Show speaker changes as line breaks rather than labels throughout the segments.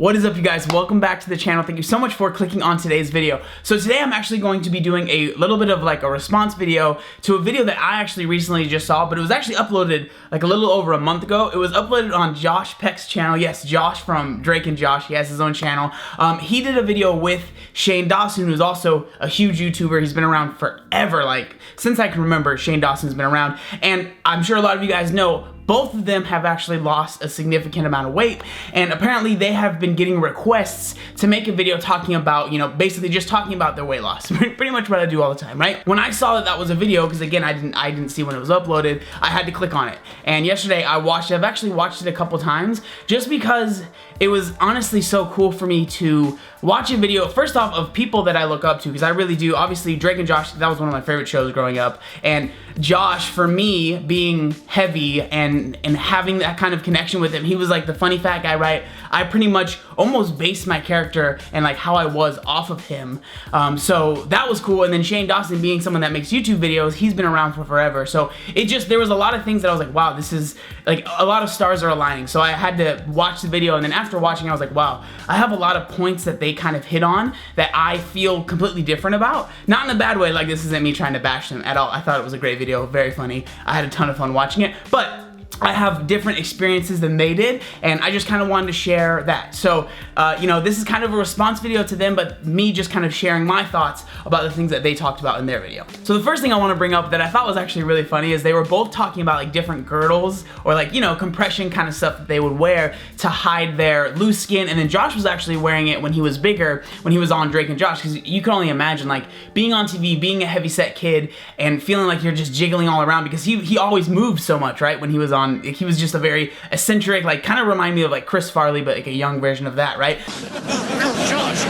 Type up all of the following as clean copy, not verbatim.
What is up, you guys? Welcome back to the channel. Thank you so much for clicking on today's video. So today I'm actually going to be doing a little bit of like a response video to a video that I actually recently just saw, but it was actually uploaded like a little over a month ago. It was uploaded on Josh Peck's channel. Yes, Josh from Drake and Josh. He has his own channel. He did a video with Shane Dawson, who's also a huge YouTuber. He's been around forever, like since I can remember. Shane Dawson's been around, and I'm sure a lot of you guys know both of them have actually lost a significant amount of weight, and apparently they have been getting requests to make a video talking about, you know, basically just talking about their weight loss. Pretty much what I do all the time, right? When I saw that that was a video, because again, I didn't see when it was uploaded, I had to click on it. And yesterday I watched it. I've actually watched it a couple times just because it was honestly so cool for me to watch a video, first off, of people that I look up to, because I really do. Obviously, Drake and Josh, that was one of my favorite shows growing up. And Josh, for me, being heavy and having that kind of connection with him, he was like the funny fat guy, right? I pretty much almost based my character and like how I was off of him. So that was cool. And then Shane Dawson, being someone that makes YouTube videos, he's been around for forever. So it just, there was a lot of things that I was like, wow, this is like a lot of stars are aligning. So I had to watch the video, and then after watching, I was like, wow, I have a lot of points that they kind of hit on that I feel completely different about. Not in a bad way, like this isn't me trying to bash them at all. I thought it was a great video, very funny. I had a ton of fun watching it, but I have different experiences than they did, and I just kind of wanted to share that. So, you know, this is kind of a response video to them, but me just kind of sharing my thoughts about the things that they talked about in their video. So the first thing I want to bring up that I thought was actually really funny is they were both talking about like different girdles or like, you know, compression kind of stuff that they would wear to hide their loose skin. And then Josh was actually wearing it when he was bigger, when he was on Drake and Josh, because you can only imagine like being on TV, being a heavyset kid and feeling like you're just jiggling all around, because he always moved so much, right? When he was on, he was just a very eccentric, like kind of remind me of like Chris Farley, but like a young version of that, right?
Now, Josh,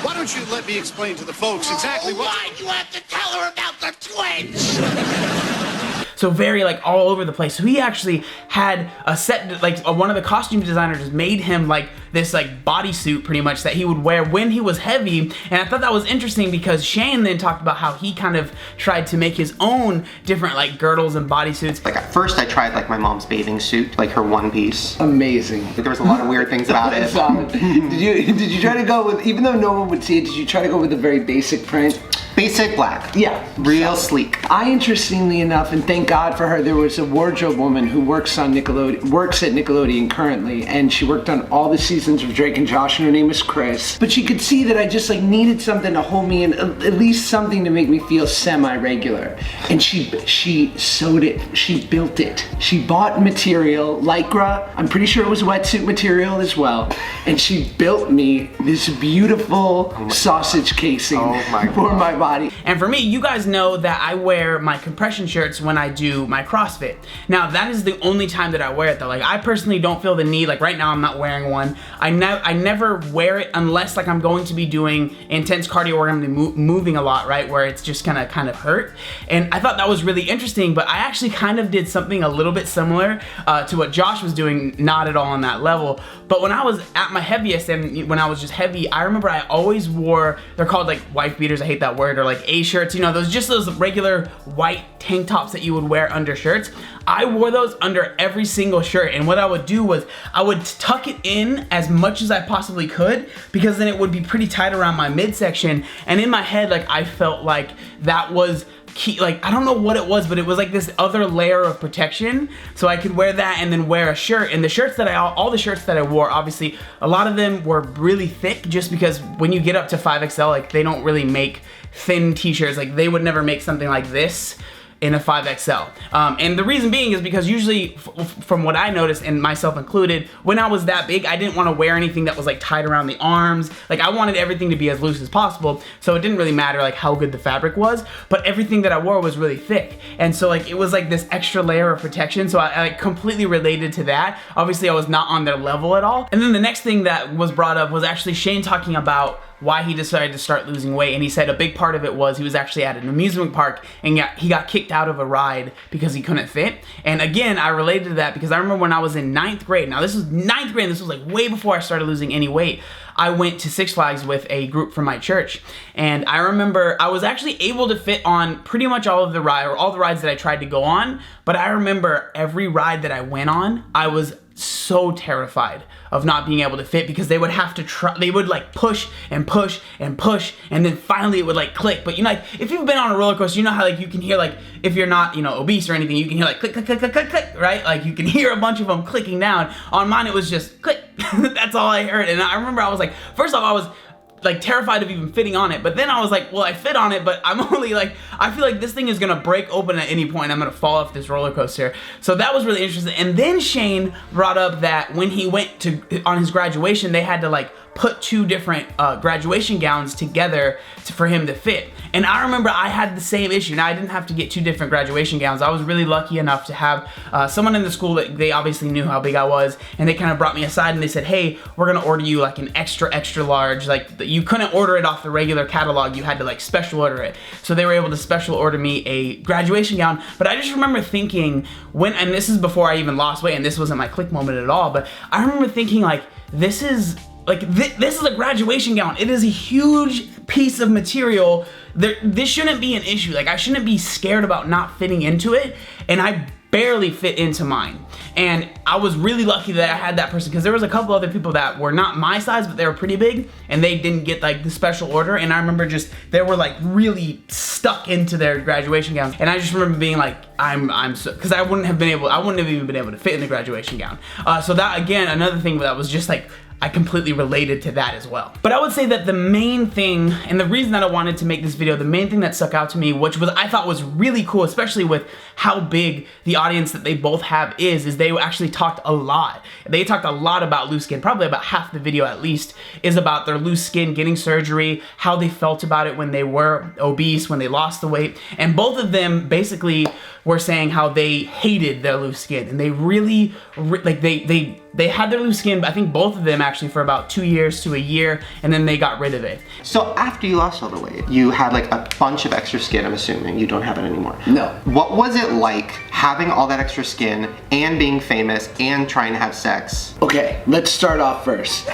why don't you let me explain to the folks exactly what...
Why'd you have to tell her about the twins?
So very like all over the place. So he actually had a set, like one of the costume designers made him like this like bodysuit pretty much that he would wear when he was heavy. And I thought that was interesting because Shane then talked about how he kind of tried to make his own different like girdles and bodysuits.
Like at first I tried like my mom's bathing suit, like her one piece.
Amazing.
But there was a lot of weird things about it.
Did you try to go with, even though no one would see it, did you try to go with a very basic print?
Basic black.
Yeah.
Real sleek.
I, interestingly enough, and thank God for her, there was a wardrobe woman who works at Nickelodeon currently, and she worked on all the seasons of Drake and Josh, and her name was Chris. But she could see that I just like needed something to hold me in, at least something to make me feel semi-regular. And she sewed it, she built it. She bought material, Lycra, I'm pretty sure it was wetsuit material as well, and she built me this beautiful sausage casing for my body.
And for me, you guys know that I wear my compression shirts when I do my CrossFit. Now that is the only time that I wear it though. Like I personally don't feel the need, like right now I'm not wearing one. I never wear it unless like I'm going to be doing intense cardio or I'm gonna be moving a lot, right? Where it's just gonna kind of hurt. And I thought that was really interesting, but I actually kind of did something a little bit similar to what Josh was doing, not at all on that level. But when I was at my heaviest and when I was just heavy, I remember I always wore, they're called like wife beaters, I hate that word, or like A-shirts, you know, those regular white tank tops that you would wear under shirts. I wore those under every single shirt, and what I would do was I would tuck it in as much as I possibly could, because then it would be pretty tight around my midsection, and in my head, like I felt like that was key, like I don't know what it was, but it was like this other layer of protection, so I could wear that and then wear a shirt. And the shirts that all the shirts that I wore, obviously a lot of them were really thick, just because when you get up to 5XL, like they don't really make thin t-shirts. Like they would never make something like this in a 5XL. And the reason being is because usually, from what I noticed, and myself included, when I was that big, I didn't want to wear anything that was like tied around the arms. Like I wanted everything to be as loose as possible, so it didn't really matter like how good the fabric was, but everything that I wore was really thick. And so like it was like this extra layer of protection, so I like completely related to that. Obviously I was not on their level at all. And then the next thing that was brought up was actually Shane talking about why he decided to start losing weight, and he said a big part of it was he was actually at an amusement park and he got kicked out of a ride because he couldn't fit. And again, I related to that because I remember when I was in 9th grade, now this was 9th grade, this was like way before I started losing any weight, I went to Six Flags with a group from my church, and I remember I was actually able to fit on pretty much all of the rides that I tried to go on, but I remember every ride that I went on, I was so terrified of not being able to fit because they would have to try, they would like push and push and push, and then finally it would like click. But you know, like if you've been on a roller coaster, you know how like you can hear like, if you're not, you know, obese or anything, you can hear like click, click, click, click, click, click, right? Like you can hear a bunch of them clicking down. On mine it was just click. That's all I heard. And I remember I was like, first off, I was like terrified of even fitting on it, but then I was like, well, I fit on it, but I'm only like, I feel like this thing is gonna break open at any point. I'm gonna fall off this roller coaster. So that was really interesting. And then Shane brought up that when he went to on his graduation, they had to like put two different graduation gowns together for him to fit. And I remember I had the same issue. Now I didn't have to get two different graduation gowns. I was really lucky enough to have someone in the school that they obviously knew how big I was, and they kind of brought me aside and they said, hey, we're gonna order you like an extra large. Like you couldn't order it off the regular catalog, you had to like special order it. So they were able to special order me a graduation gown. But I just remember thinking when, and this is before I even lost weight, and this wasn't my click moment at all, but I remember thinking like, this is a graduation gown. It is a huge piece of material. This shouldn't be an issue. Like I shouldn't be scared about not fitting into it, and I barely fit into mine. And I was really lucky that I had that person, because there was a couple other people that were not my size, but they were pretty big, and they didn't get like the special order. And I remember just, they were like really stuck into their graduation gown. And I just remember being like, I'm so, because I wouldn't have even been able to fit in the graduation gown. So that, again, another thing that was just like, I completely related to that as well. But I would say that the main thing, and the reason that I wanted to make this video, the main thing that stuck out to me, which was I thought was really cool, especially with how big the audience that they both have is they actually talked a lot. They talked a lot about loose skin. Probably about half the video at least is about their loose skin, getting surgery, how they felt about it when they were obese, when they lost the weight. And both of them basically were saying how they hated their loose skin, and they really, like they had their loose skin, I think both of them actually, for about 2 years to a year, and then they got rid of it.
So after you lost all the weight, you had like a bunch of extra skin, I'm assuming. You don't have it anymore.
No.
What was it like having all that extra skin and being famous and trying to have sex?
Okay, let's start off first.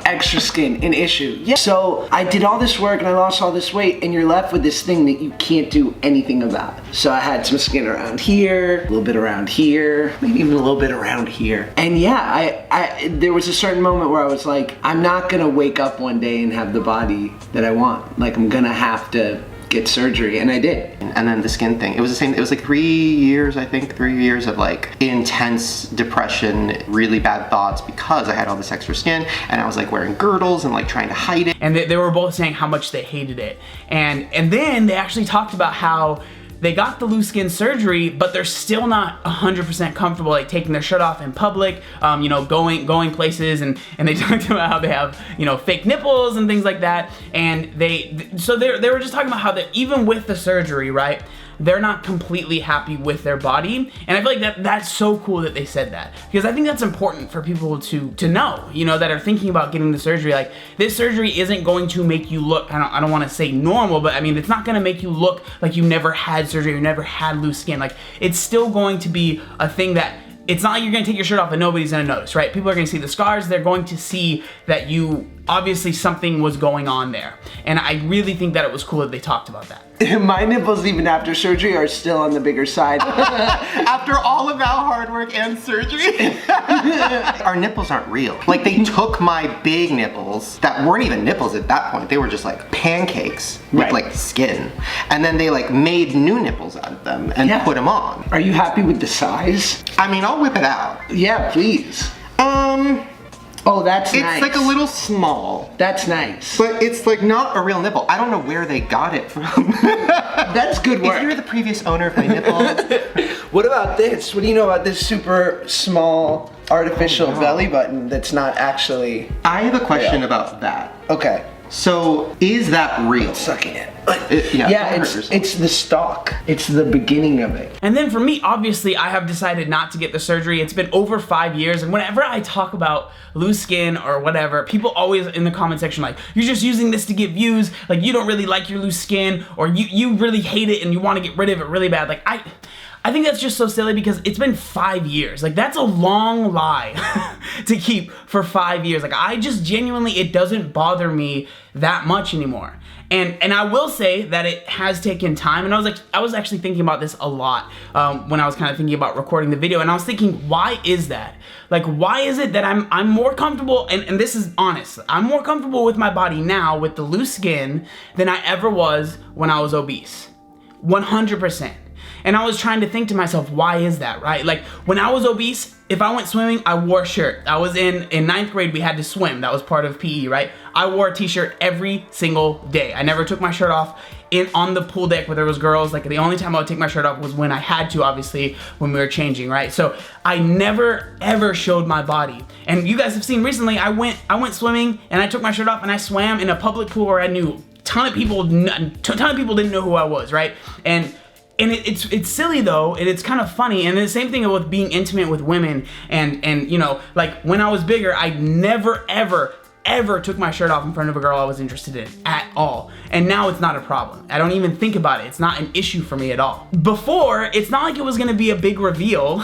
Extra skin, an issue. Yeah. So I did all this work and I lost all this weight, and you're left with this thing that you can't do anything about. So I had some skin around here, a little bit around here, maybe even a little bit around here. And yeah, there was a certain moment where I was like, I'm not gonna wake up one day and have the body that I want. Like, I'm gonna have to get surgery, and I did.
And then the skin thing, it was the same. It was like 3 years, I think, 3 years of like intense depression, really bad thoughts, because I had all this extra skin, and I was like wearing girdles and like trying to hide it.
And they were both saying how much they hated it. And then they actually talked about how they got the loose skin surgery, but they're still not 100% comfortable like taking their shirt off in public, you know, going places, and they talked about how they have, you know, fake nipples and things like that. And they were just talking about how that even with the surgery, right, they're not completely happy with their body. And I feel like that's so cool that they said that, because I think that's important for people to know, you know, that are thinking about getting the surgery. Like, this surgery isn't going to make you look, I don't want to say normal, but I mean, it's not going to make you look like you never had surgery or never had loose skin. Like, it's still going to be a thing that, it's not like you're gonna take your shirt off and nobody's gonna notice, right? People are gonna see the scars, they're going to see that you, obviously something was going on there. And I really think that it was cool that they talked about that.
My nipples, even after surgery, are still on the bigger side.
After all of that hard work and surgery? Our nipples aren't real. Like, they took my big nipples that weren't even nipples at that point. They were just like pancakes with like skin. And then they like made new nipples out of them and put them on.
Are you happy with the size?
I mean, I'll whip it out.
Yeah, please. Oh, that's nice.
It's like a little small.
That's nice.
But it's like not a real nipple. I don't know where they got it from.
That's good work.
If you're the previous owner of my nipple.
What about this? What do you know about this super small artificial belly button that's not actually...
I have a question about that.
Okay.
So, is that real?
Sucking it.
Yeah,
it's the stalk. It's the beginning of it.
And then for me, obviously, I have decided not to get the surgery. It's been over 5 years, and whenever I talk about loose skin or whatever, people always in the comment section like, you're just using this to get views, like you don't really like your loose skin, or you really hate it and you want to get rid of it really bad. Like, I think that's just so silly, because it's been 5 years. Like, that's a long lie to keep for 5 years. Like, I just genuinely, it doesn't bother me that much anymore. And I will say that it has taken time, and I was actually thinking about this a lot when I was kind of thinking about recording the video, and I was thinking, why is that? Like, why is it that I'm more comfortable, and this is honest, I'm more comfortable with my body now with the loose skin than I ever was when I was obese. 100%. And I was trying to think to myself, why is that, right? Like, when I was obese, if I went swimming, I wore a shirt. I was in 9th grade, we had to swim. That was part of PE, right? I wore a t-shirt every single day. I never took my shirt off on the pool deck where there was girls. Like, the only time I would take my shirt off was when I had to, obviously, when we were changing, right? So I never, ever showed my body. And you guys have seen recently, I went swimming and I took my shirt off and I swam in a public pool where I knew a ton of people didn't know who I was, right? And it's silly though, and it's kind of funny, and the same thing with being intimate with women, and you know, like when I was bigger, I never ever took my shirt off in front of a girl I was interested in at all. And now it's not a problem. I don't even think about it. It's not an issue for me at all. Before, it's not like it was gonna be a big reveal.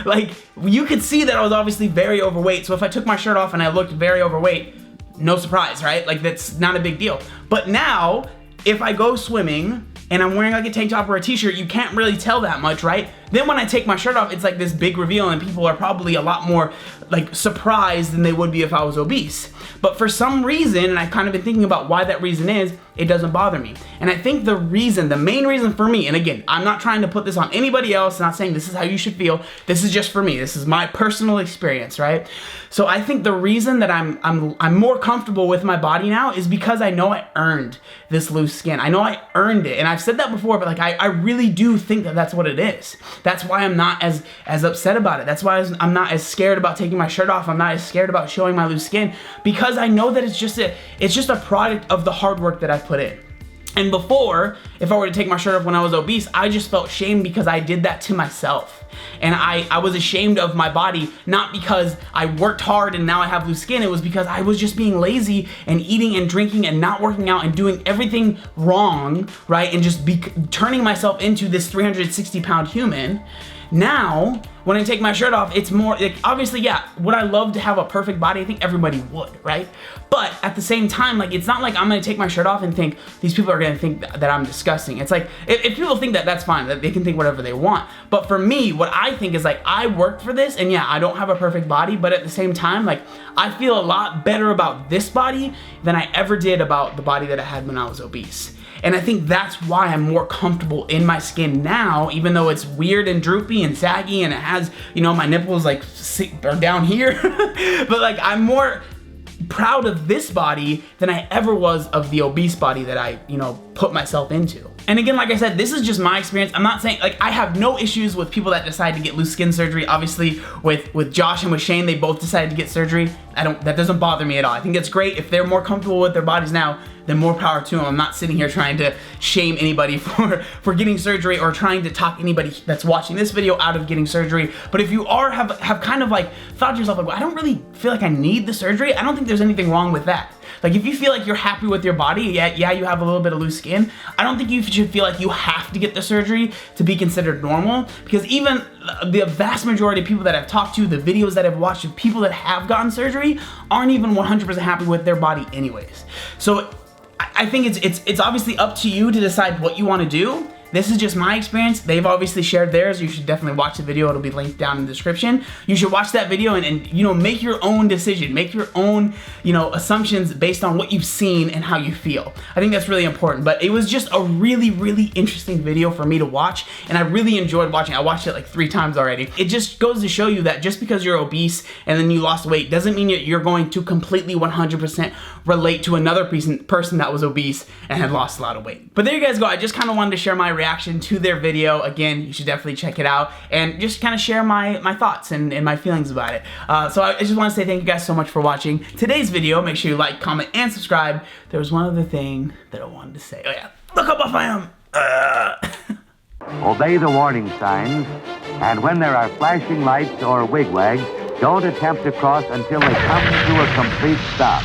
Like, you could see that I was obviously very overweight, so if I took my shirt off and I looked very overweight, no surprise, right? Like, that's not a big deal. But now, if I go swimming and I'm wearing like a tank top or a t-shirt, you can't really tell that much, right? Then when I take my shirt off, it's like this big reveal, and people are probably a lot more like surprised than they would be if I was obese. But for some reason, and I've kind of been thinking about why that reason is, it doesn't bother me. And I think the main reason for me, and again, I'm not trying to put this on anybody else, not saying this is how you should feel, this is just for me, this is my personal experience, right? So I think the reason that I'm more comfortable with my body now is because I know I earned this loose skin. I know I earned it, and I've said that before, but like I really do think that that's what it is. That's why I'm not as upset about it. That's why I'm not as scared about taking my shirt off. I'm not as scared about showing my loose skin, because I know that it's just a product of the hard work that I've put in. And before, if I were to take my shirt off when I was obese, I just felt shame because I did that to myself. And I was ashamed of my body, not because I worked hard and now I have loose skin. It was because I was just being lazy and eating and drinking and not working out and doing everything wrong, right? And just turning myself into this 360-pound human. Now, when I take my shirt off, it's more like, obviously, yeah, would I love to have a perfect body? I think everybody would, right? But at the same time, like, it's not like I'm gonna take my shirt off and think these people are gonna think that I'm disgusting. It's like, if people think that, that's fine, that they can think whatever they want. But for me, what I think is like, I worked for this, and yeah, I don't have a perfect body, but at the same time, like, I feel a lot better about this body than I ever did about the body that I had when I was obese. And I think that's why I'm more comfortable in my skin now, even though it's weird and droopy and saggy and it has, you know, my nipples like are down here. But like, I'm more proud of this body than I ever was of the obese body that I, you know, put myself into. And again, like I said, this is just my experience. I'm not saying, like, I have no issues with people that decide to get loose skin surgery. Obviously, with Josh and with Shane, they both decided to get surgery. That doesn't bother me at all. I think it's great. If they're more comfortable with their bodies now, then more power to them. I'm not sitting here trying to shame anybody for getting surgery or trying to talk anybody that's watching this video out of getting surgery. But if you have kind of like thought to yourself, like, well, I don't really feel like I need the surgery, I don't think there's anything wrong with that. Like, if you feel like you're happy with your body, yeah, you have a little bit of loose skin, I don't think you should feel like you have to get the surgery to be considered normal, because even the vast majority of people that I've talked to, the videos that I've watched of people that have gotten surgery, aren't even 100% happy with their body anyways. So I think it's obviously up to you to decide what you want to do. This is just my experience. They've obviously shared theirs. You should definitely watch the video. It'll be linked down in the description. You should watch that video and you know, make your own decision. Make your own, you know, assumptions based on what you've seen and how you feel. I think that's really important. But it was just a really, really interesting video for me to watch, and I really enjoyed watching it. I watched it like 3 times already. It just goes to show you that just because you're obese and then you lost weight doesn't mean that you're going to completely 100% relate to another person that was obese and had lost a lot of weight. But there you guys go. I just kind of wanted to share my reaction to their video. Again, you should definitely check it out and just kind of share my thoughts and my feelings about it. So I just want to say thank you guys so much for watching today's video. Make sure you like, comment, and subscribe. There was one other thing that I wanted to say. Oh yeah, look how buff I am.
Obey the warning signs, and when there are flashing lights or wigwags, don't attempt to cross until they come to a complete stop.